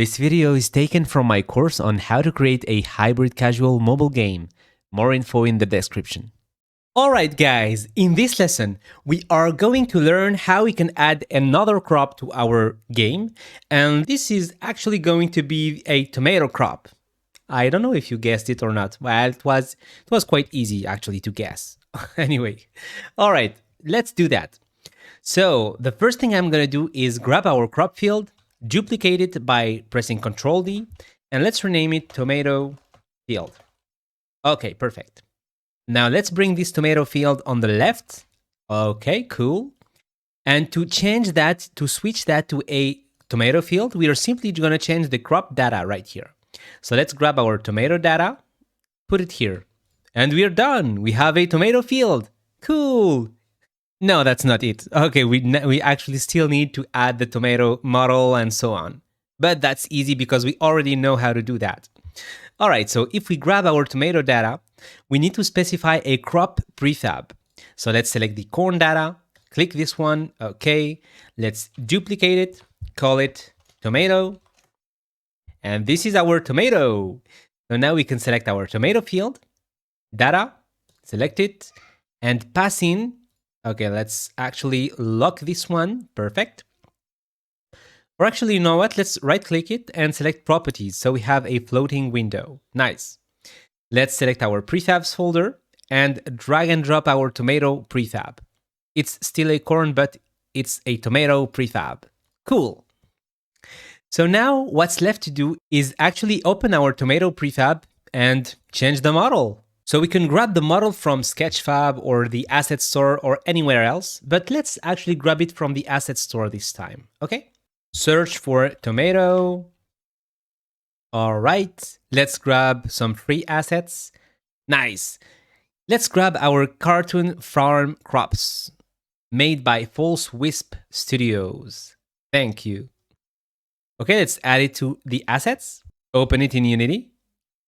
This video is taken from my course on how to create a hybrid casual mobile game. More info in the description. Alright guys, in this lesson, we are going to learn how we can add another crop to our game, and this is actually going to be a tomato crop. I don't know if you guessed it or not. Well, it was quite easy actually to guess. Anyway, alright, let's do that. So the first thing I'm going to do is grab our crop field, duplicate it by pressing Ctrl D, and let's rename it tomato field. Okay, perfect. Now let's bring this tomato field on the left. Okay, cool. And to change that, to switch that to a tomato field, we are simply going to change the crop data right here. So let's grab our tomato data, put it here, and we are done. We have a tomato field. Cool. No, that's not it. Okay, we actually still need to add the tomato model and so on. But that's easy because we already know how to do that. All right, so if we grab our tomato data, we need to specify a crop prefab. So let's select the corn data, click this one, okay. Let's duplicate it, call it tomato, and this is our tomato. So now we can select our tomato field, data, select it, and pass in. Okay, let's actually lock this one, perfect. Or actually, you know what? Let's right-click it and select Properties, so we have a floating window. Nice. Let's select our prefabs folder and drag and drop our tomato prefab. It's still a corn, but it's a tomato prefab. Cool. So now what's left to do is actually open our tomato prefab and change the model. So we can grab the model from Sketchfab or the asset store or anywhere else, but let's actually grab it from the asset store this time, okay? Search for tomato. All right, let's grab some free assets. Nice. Let's grab our cartoon farm crops made by False Wisp Studios. Thank you. Okay, let's add it to the assets. Open it in Unity.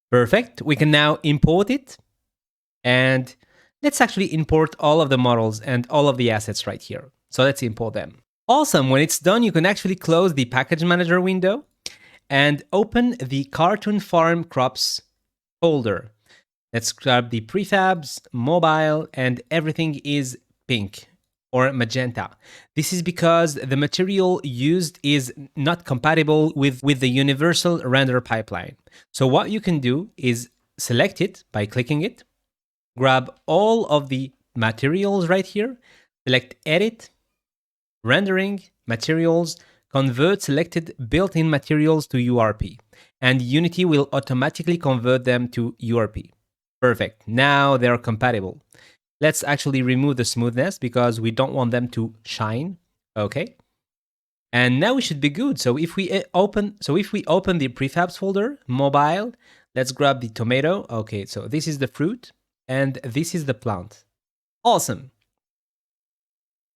Perfect. We can now import it. And let's actually import all of the models and all of the assets right here. So let's import them. Awesome. When it's done, you can actually close the package manager window and open the cartoon farm crops folder. Let's grab the prefabs, mobile, and everything is pink or magenta. This is because the material used is not compatible with the universal render pipeline. So what you can do is select it by clicking it, grab all of the materials right here, select Edit, Rendering, Materials, convert selected built-in materials to URP, and Unity will automatically convert them to URP. Perfect. Now they're compatible. Let's actually remove the smoothness because we don't want them to shine. Okay. And now we should be good. So if we open the prefabs folder, mobile, let's grab the tomato. Okay, so this is the fruit and this is the plant. Awesome.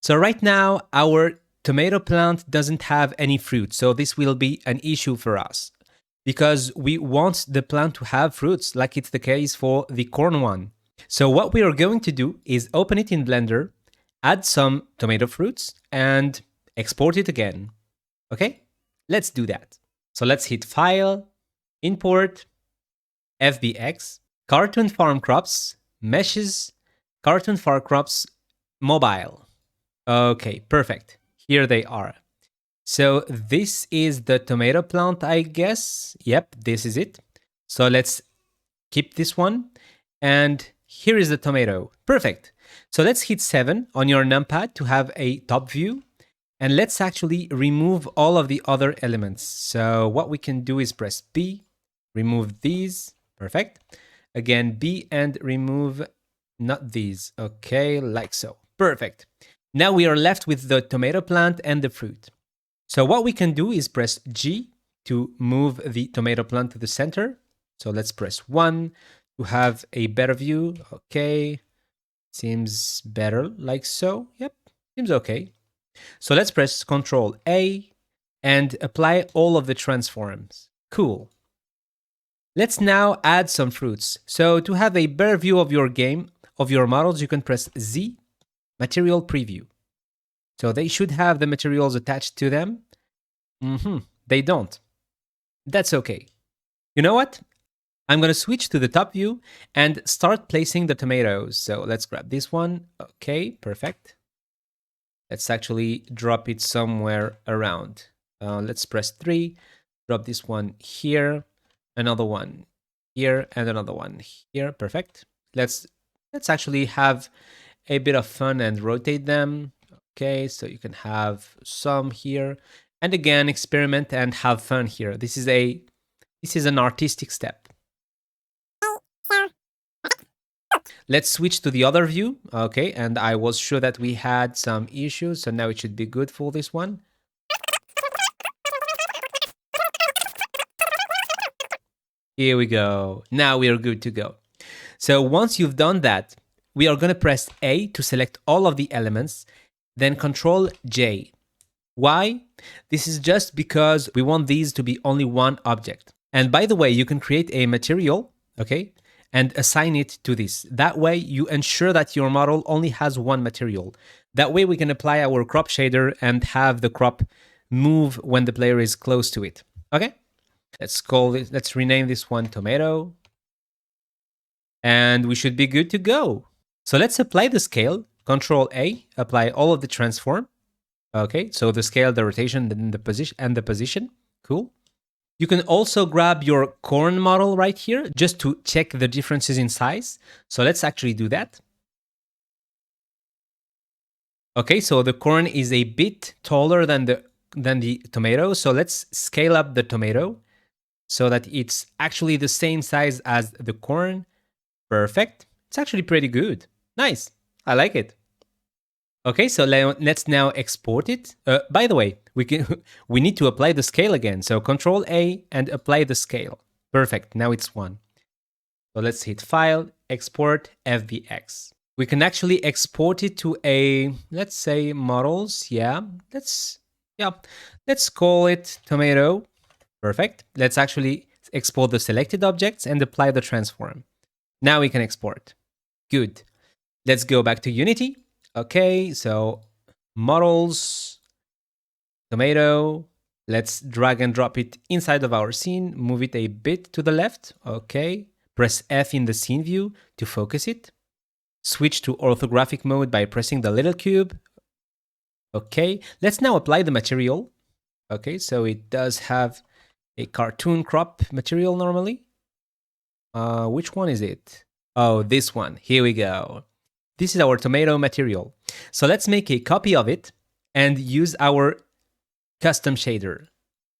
So right now, our tomato plant doesn't have any fruit, so this will be an issue for us because we want the plant to have fruits like it's the case for the corn one. So what we are going to do is open it in Blender, add some tomato fruits, and export it again. Okay, let's do that. So let's hit File, Import, FBX, Cartoon Farm Crops, Meshes, Cartoon Farm Crops, Mobile. Okay, perfect. Here they are. So this is the tomato plant, I guess. Yep, this is it. So let's keep this one. And here is the tomato. Perfect. So let's hit 7 on your numpad to have a top view. And let's actually remove all of the other elements. So what we can do is press B, remove these. Perfect. Again, B and remove not these. Okay, like so. Perfect. Now we are left with the tomato plant and the fruit. So what we can do is press G to move the tomato plant to the center. So let's press 1 to have a better view. Okay, seems better like so. Yep, seems okay. So let's press Ctrl A and apply all of the transforms. Cool. Let's now add some fruits. So to have a better view of your game, of your models, you can press Z, Material Preview. So they should have the materials attached to them. They don't. That's okay. You know what? I'm going to switch to the top view and start placing the tomatoes. So let's grab this one. Okay, perfect. Let's actually drop it somewhere around. Let's press 3, drop this one here, another one here, and another one here. Perfect. Let's actually have a bit of fun and rotate them. Okay, so you can have some here, and again experiment and have fun here. This is an artistic step. Let's switch to the other view. Okay, and I was sure that we had some issues, so now it should be good for this one. Here we go. Now we are good to go. So once you've done that, we are going to press A to select all of the elements, then Control J. Why? This is just because we want these to be only one object. And by the way, you can create a material, okay, and assign it to this. That way you ensure that your model only has one material. That way we can apply our crop shader and have the crop move when the player is close to it. Okay? Let's rename this one tomato. And we should be good to go. So let's apply the scale. Control A, apply all of the transform. Okay, so the scale, the rotation, and the position. Cool. You can also grab your corn model right here just to check the differences in size. So let's actually do that. Okay, so the corn is a bit taller than the tomato. So let's scale up the tomato so that it's actually the same size as the corn. Perfect. It's actually pretty good. Nice. I like it. Okay, so let's now export it. By the way, we need to apply the scale again. So Control A and apply the scale. Perfect. Now it's 1. So let's hit File, Export, FBX. We can actually export it to a, let's say, models. Yeah, let's call it tomato. Perfect. Let's actually export the selected objects and apply the transform. Now we can export. Good. Let's go back to Unity. Okay, so models, tomato. Let's drag and drop it inside of our scene. Move it a bit to the left. Okay. Press F in the scene view to focus it. Switch to orthographic mode by pressing the little cube. Okay. Let's now apply the material. Okay, so it does have a cartoon crop material normally. Which one is it? Oh, this one. Here we go. This is our tomato material. So let's make a copy of it and use our custom shader.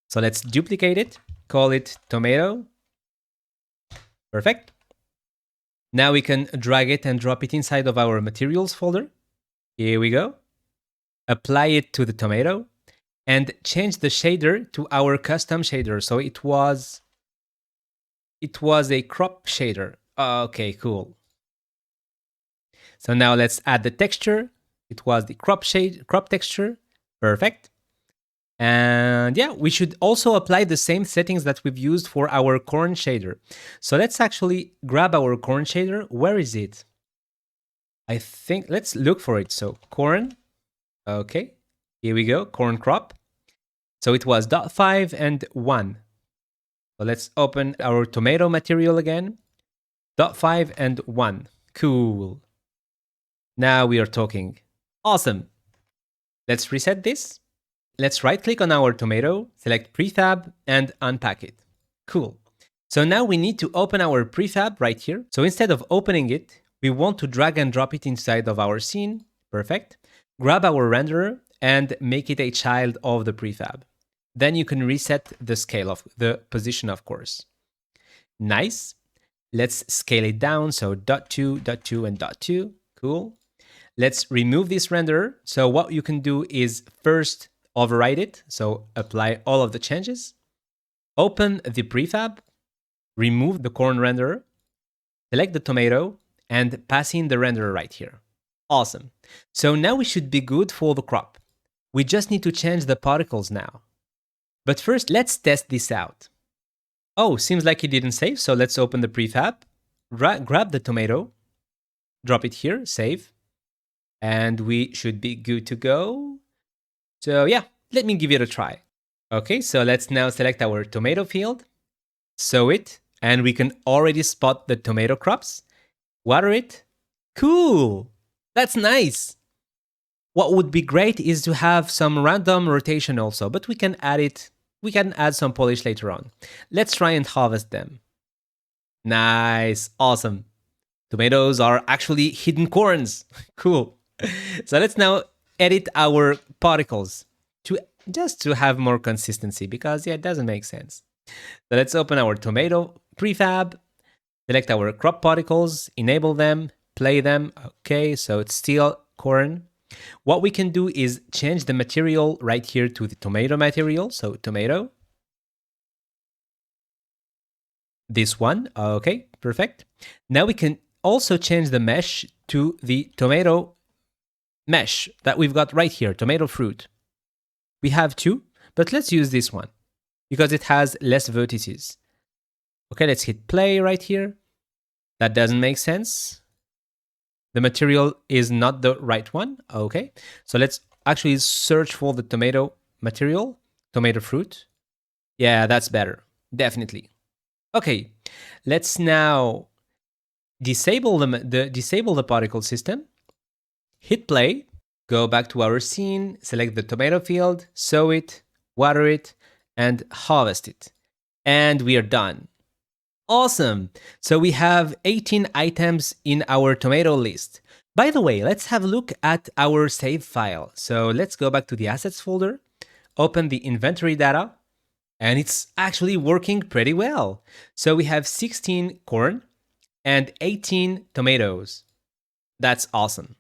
So let's duplicate it, call it tomato. Perfect. Now we can drag it and drop it inside of our materials folder. Here we go. Apply it to the tomato and change the shader to our custom shader. So it was a crop shader. Okay, cool. So now let's add the texture. It was the crop texture. Perfect. And yeah, we should also apply the same settings that we've used for our corn shader. So let's actually grab our corn shader. Where is it? I think let's look for it. So corn. Okay, here we go. Corn crop. So it was 0.5 and 1. So let's open our tomato material again. 0.5 and 1. Cool. Now we are talking. Awesome. Let's reset this. Let's right click on our tomato, select prefab and unpack it. Cool. So now we need to open our prefab right here. So instead of opening it, we want to drag and drop it inside of our scene. Perfect. Grab our renderer and make it a child of the prefab. Then you can reset the scale of the position, of course. Nice. Let's scale it down. So 0.2, 0.2, and 0.2. Cool. Let's remove this renderer. So what you can do is first override it. So apply all of the changes. Open the prefab. Remove the corn renderer. Select the tomato and pass in the renderer right here. Awesome. So now we should be good for the crop. We just need to change the particles now. But first, let's test this out. Oh, seems like it didn't save. So let's open the prefab. Grab the tomato. Drop it here. Save. And we should be good to go. So yeah, let me give it a try. Okay, so let's now select our tomato field, sow it, and we can already spot the tomato crops. Water it. Cool! That's nice! What would be great is to have some random rotation also, but we can add it. We can add some polish later on. Let's try and harvest them. Nice, awesome. Tomatoes are actually hidden corns. Cool. So let's now edit our particles to just to have more consistency because yeah, it doesn't make sense. So let's open our tomato prefab, select our crop particles, enable them, play them. Okay, so it's still corn. What we can do is change the material right here to the tomato material. So tomato. This one. Okay, perfect. Now we can also change the mesh to the tomato mesh that we've got right here, tomato fruit. We have two, but let's use this one because it has less vertices. Okay, let's hit play right here. That doesn't make sense. The material is not the right one. Okay, so let's actually search for the tomato material, tomato fruit. Yeah, that's better, definitely. Okay, let's now disable the particle system. Hit play, go back to our scene, select the tomato field, sow it, water it, and harvest it. And we are done. Awesome! So we have 18 items in our tomato list. By the way, let's have a look at our save file. So let's go back to the assets folder, open the inventory data, and it's actually working pretty well. So we have 16 corn and 18 tomatoes. That's awesome.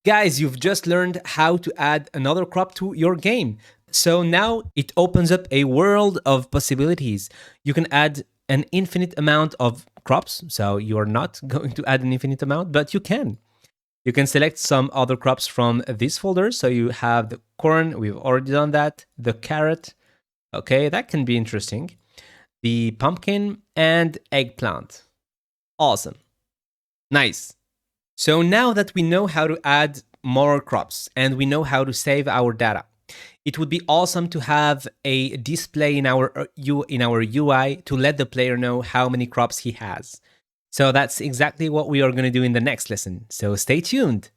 Guys, you've just learned how to add another crop to your game. So now it opens up a world of possibilities. You can add an infinite amount of crops. So you're not going to add an infinite amount, but you can. You can select some other crops from this folder. So you have the corn, we've already done that, the carrot. Okay, that can be interesting. The pumpkin and eggplant. Awesome. Nice. So now that we know how to add more crops and we know how to save our data, it would be awesome to have a display in our UI to let the player know how many crops he has. So that's exactly what we are going to do in the next lesson. So stay tuned.